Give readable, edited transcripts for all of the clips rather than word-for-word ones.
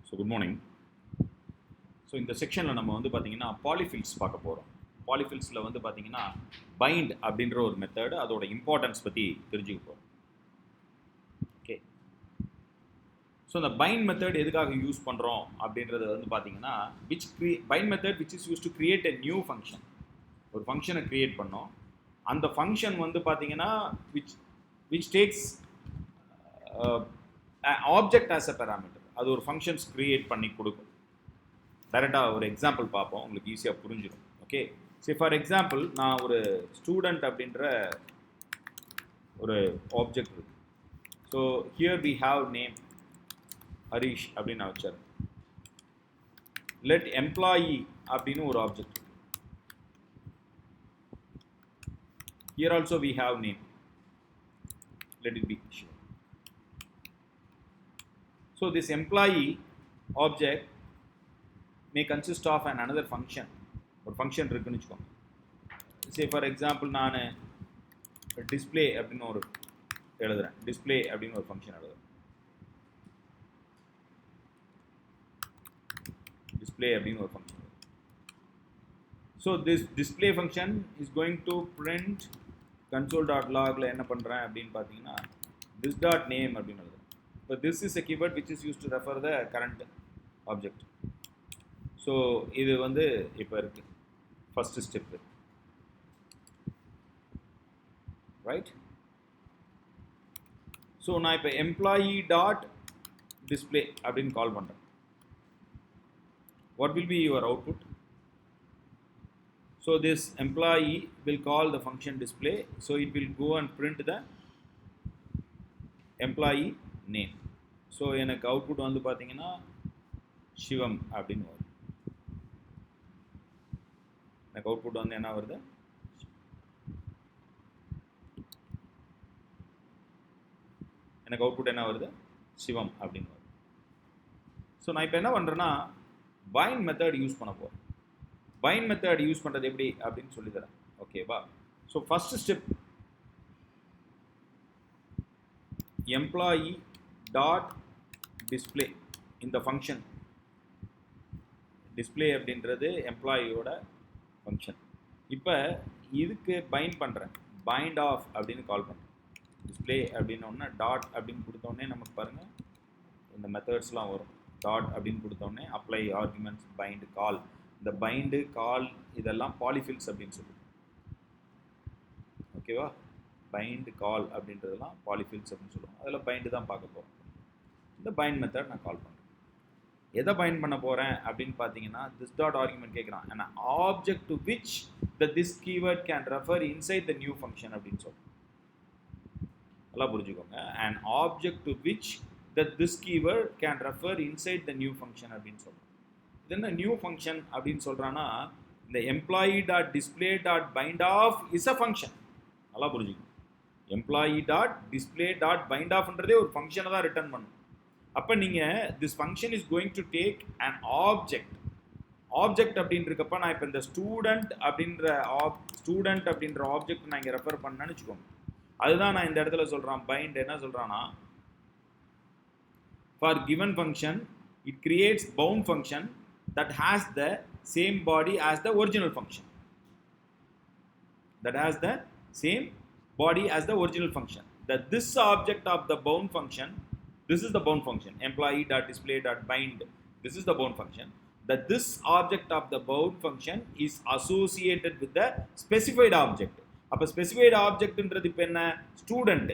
So good morning. So இந்த செக்ஷனில் நம்ம வந்து பார்த்தீங்கன்னா பாலிஃபில்ஸ் பார்க்க போகிறோம். பாலிஃபில்ஸில் வந்து பார்த்தீங்கன்னா பைண்ட் அப்படின்ற ஒரு மெத்தடு, அதோட இம்பார்ட்டன்ஸ் பற்றி தெரிஞ்சுக்க போகிறோம். ஓகே, ஸோ இந்த பைண்ட் மெத்தட் எதுக்காக யூஸ் பண்ணுறோம் அப்படின்றது வந்து பார்த்தீங்கன்னா bind method which is use to create a new function. ஒரு ஃபங்க்ஷனை கிரியேட் பண்ணோம், அந்த ஃபங்க்ஷன் வந்து பார்த்தீங்கன்னா which takes object as a parameter. அது ஒரு ஃபங்க்ஷன்ஸ் கிரியேட் பண்ணி கொடுக்கும். டைரெக்டாக ஒரு எக்ஸாம்பிள் பார்ப்போம், உங்களுக்கு ஈஸியாக புரிஞ்சிடும். ஓகே, சரி, ஃபார் எக்ஸாம்பிள் நான் ஒரு ஸ்டூடெண்ட் அப்படின்ற ஒரு ஆப்ஜெக்ட் இருக்கு. So here we have name Harish அப்படின்னு நான் வச்சார். லெட் எம்ப்ளாயி அப்படின்னு ஒரு object. Here also we have name. Let it be sure. So this employee object may consist of another function. Or function இருக்குன்னு வச்சுக்கோங்க. Say for example நான் display அப்படின்னு ஒரு எழுதுறேன். display அப்படின்னு ஒரு function எழுதுறேன். display அப்படின்னு ஒரு function. So this display function is going to print console.logல என்ன பண்ணுறேன் அப்படின்னு பார்த்தீங்கன்னா this.name அப்படின்னு எழுதுறேன். இப்போ this is a keyword which is used to refer the current object. So இது வந்து இப்போ இருக்கு ஃபர்ஸ்ட் ஸ்டெப்பு, ரைட்? ஸோ நான் இப்போ எம்ப்ளாயி டாட் டிஸ்பிளே அப்படின்னு கால் பண்ணுறேன். What will be your output? So this employee will call the function display, so it will go and print the employee name. So எனக்கு output வந்து பார்த்தீங்கன்னா சிவம் அப்படின்னு வரும். எனக்கு அவுட்புட் வந்து என்ன வருது? எனக்கு அவுட்புட் என்ன வருது? சிவம் அப்படின்னு வருது. ஸோ நான் இப்போ என்ன பண்ணுறேன்னா பைண்ட் மெத்தட் யூஸ் பண்ண போகிறேன். பைண்ட் மெத்தட் யூஸ் பண்ணுறது எப்படி அப்படின்னு சொல்லி தரேன். ஓகேவா? So first step employee dot display. இந்த ஃபங்க்ஷன் டிஸ்பிளே அப்படின்றது எம்ப்ளாயியோட ஃபங்க்ஷன். இப்போ இதுக்கு பைண்ட் பண்ணுறேன், பைண்ட் ஆஃப் அப்படின்னு கால் பண்ணுறேன். டிஸ்பிளே அப்படின்னோடனே டாட் அப்படின்னு கொடுத்தோடனே நமக்கு பாருங்கள் இந்த மெத்தட்ஸ்லாம் வரும். டாட் அப்படின்னு கொடுத்தோடனே அப்ளை ஆர்குமெண்ட்ஸ் பைண்ட் கால். இந்த பைண்டு கால் இதெல்லாம் பாலிஃபில்ஸ் அப்படின்னு சொல்லுவோம். ஓகேவா? பைண்டு கால் அப்படின்றதெல்லாம் பாலிஃபில்ஸ் அப்படின்னு சொல்லுவோம். அதில் பைண்டு தான் பார்க்க போகிறோம். இந்த பைண்ட் மெத்தட் நான் கால் பண்ணுறேன். எதை பைண்ட் பண்ண போகிறேன் அப்படின்னு பார்த்தீங்கன்னா திஸ் டாட் ஆர்குமெண்ட் கேட்குறான். ஏன்னா object to which this keyword can refer inside the new function அப்படின்னு சொல்லுவோம். நல்லா புரிஞ்சுக்கோங்க. And object to which this keyword can refer inside the new function அப்படின்னு சொல்லுவோம். இது என்ன நியூ ஃபங்க்ஷன் அப்படின்னு சொல்கிறான்னா இந்த employee dot display dot bind of is a function. நல்லா புரிஞ்சுக்கணும். Employee dot display dot bind ஆஃப்ன்றதே ஒரு ஃபங்க்ஷனை தான் ரிட்டர்ன் பண்ணும். அப்போ நீங்கள் this function is going to take an object. Object அப்படின்றப்ப நான் இப்போ இந்த ஸ்டூடெண்ட் அப்படின்ற ஆப்ஜெக்ட் நான் இங்கே ரெஃபர் பண்ணேன்னு வச்சுக்கோங்க. அதுதான் நான் இந்த இடத்துல சொல்கிறேன். பைண்ட் என்ன சொல்கிறான்னா for given function it creates bound function that has the same body as the original function. That has the same body as the original function. That this object of the bound function, this is the bound function, employee.display.bind. This is the bound function. That this object of the bound function is associated with the specified object. அப்போ specified object ன்றது இப்போ என்ன? Student.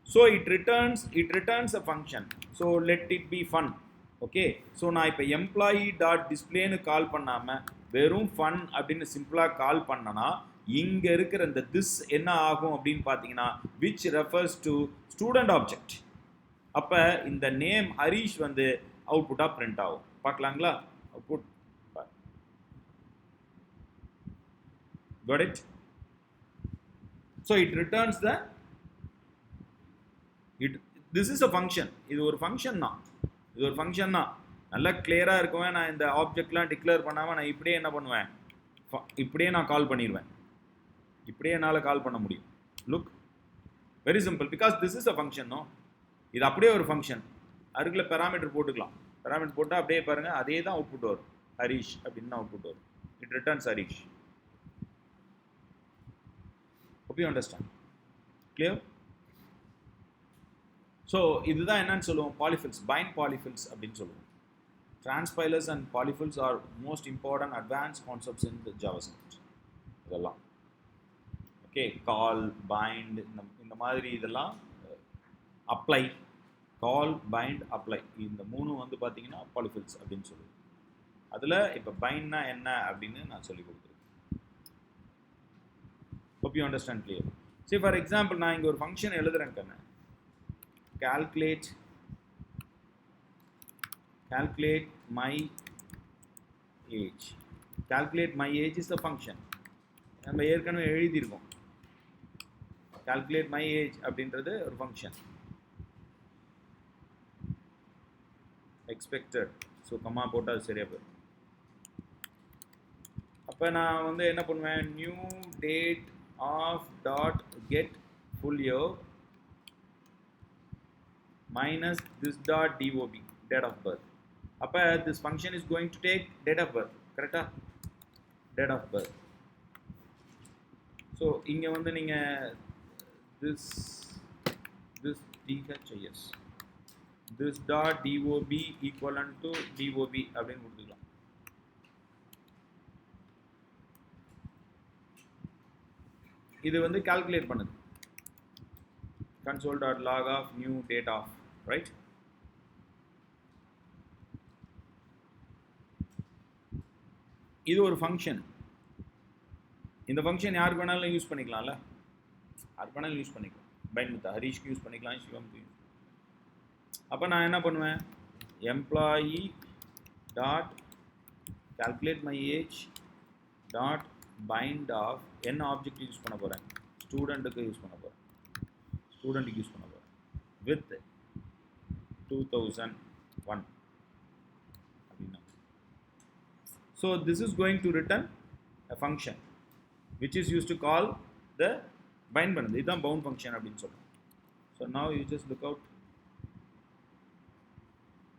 So it returns a function. So let it be fun. Okay, so நான் இப்போ employee dot டிஸ்பிளேன்னு கால் பண்ணாமல் வெறும் fun அப்படின்னு சிம்பிளாக கால் பண்ணனா இங்கே இருக்கிற இந்த திஸ் என்ன ஆகும் அப்படின்னு பார்த்தீங்கன்னா which refers to student object. அப்போ இந்த நேம் ஹரிஷ் வந்து அவுட்புட்டாக பிரிண்ட் ஆகும். பார்க்கலாங்களா? Output got it? So it returns the this is a function. இது ஒரு ஃபங்க்ஷன் தான். இது ஒரு ஃபங்க்ஷன் தான். நல்லா கிளியராக இருக்குவேன். நான் இந்த ஆப்ஜெக்ட்லாம் டிக்ளேர் பண்ணாமல் நான் இப்படியே என்ன பண்ணுவேன்? இப்படியே நான் கால் பண்ணிடுவேன். இப்படியே என்னால் கால் பண்ண முடியும். Look, very simple. Because this is a function. No, இது அப்படியே ஒரு ஃபங்க்ஷன். அதுக்குள்ள பேராமீட்டர் போட்டுக்கலாம். பேராமீட்டர் போட்டால் அப்படியே பாருங்கள் அதே தான் அவுட்புட் வரும். ஹரிஷ் அப்படின்னு தான் அவுட்புட் வரும். It returns Harish. hope you understand. clear? So இதுதான் என்னன்னு சொல்லுவோம், பாலிஃபில்ஸ், பைண்ட் பாலிஃபில்ஸ் அப்படின்னு சொல்லுவோம். Transpilers and polyfills are most important advanced concepts in the JavaScript. இதெல்லாம் ஓகே, கால், பைண்ட், இந்த மாதிரி இதெல்லாம் அப்ளை, கால், பைண்ட், அப்ளை, இந்த மூணு வந்து பார்த்தீங்கன்னா பாலிஃபில்ஸ் அப்படின்னு சொல்லுவோம். அதில் இப்போ பைண்ட்னா என்ன அப்படின்னு நான் சொல்லி கொடுத்துருக்கேன். hope you understand clear. See, for example, நான் இங்கே ஒரு ஃபங்க்ஷன் எழுதுறேன் கண்ணு, calculate my age. calculate my age is the function. நம்ம ஏற்கனவே எழுதியிருக்கோம். calculate my age அப்படின்றது ஒரு ஃபங்க்ஷன். expected, ஸோ கம்மா போட்டால் சரியா போயிடும். அப்போ நான் வந்து என்ன பண்ணுவேன், new date of dot get full year minus this dot dob, date of birth. அப்போ this function is going to take date of birth, கரெக்டா? date of birth. ஸோ இங்கே வந்து நீங்கள் this dhis, this dot dob equivalent to dob அப்படின்னு கொடுத்துக்கலாம். இது வந்து calculate பண்ணுது, console.log of new date of, right? இது ஒரு ஃபங்க்ஷன். இந்த ஃபங்க்ஷன் யாருக்கு வேணாலும் யூஸ் பண்ணிக்கலாம்ல, யாருக்கு வேணாலும் யூஸ் பண்ணிக்கலாம். பைண்ட் மெத்தட் ஹரிஷ்க்கு யூஸ் பண்ணிக்கலாம், சிவம்க்கு யூஸ். அப்போ நான் என்ன பண்ணுவேன், employee dot calculate my age dot bind of என்ன ஆப்ஜெக்ட் யூஸ் பண்ண போகிறேன், ஸ்டூடெண்ட்டுக்கு யூஸ் பண்ண போகிறேன், ஸ்டூடெண்ட்டுக்கு யூஸ் பண்ண போகிறேன் வித் 2001 அப்படின்னா. So this is going to return a function which is used to call the bind பண்ணுது. இதுதான் பவுண்ட் ஃபங்க்ஷன் அப்படின்னு சொல்லுவோம். So now you just look out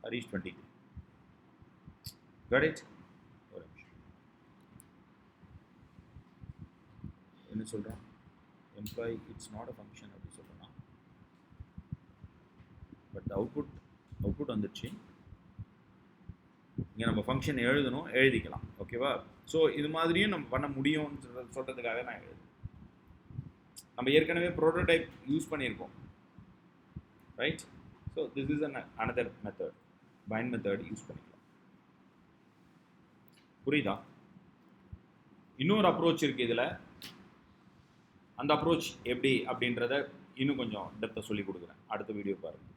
Harish 20. Got it? ஒரு நிமிஷம் என்ன சொல்கிறோம், employee it's not a function அப்படி சொல்கிறோன்னா, பட் அவுட்புட் வந்துடுச்சு. இங்கே நம்ம ஃபங்க்ஷன் எழுதணும், எழுதிக்கலாம். ஓகேவா? ஸோ இது மாதிரியும் நம்ம பண்ண முடியும்னு சொல்கிறதுக்காக நான் எழுதுறேன். நம்ம ஏற்கனவே ப்ரோட்டோடைப் யூஸ் பண்ணியிருக்கோம், right? So this is another method, bind method use பண்ணிக்கலாம். புரியுதா? இன்னொரு அப்ரோச் இருக்குது இதில். அந்த அப்ரோச் எப்படி அப்படின்றத இன்னும் கொஞ்சம் டெப்த்தாக சொல்லி கொடுக்குறேன், அடுத்த வீடியோ பாருங்கள்.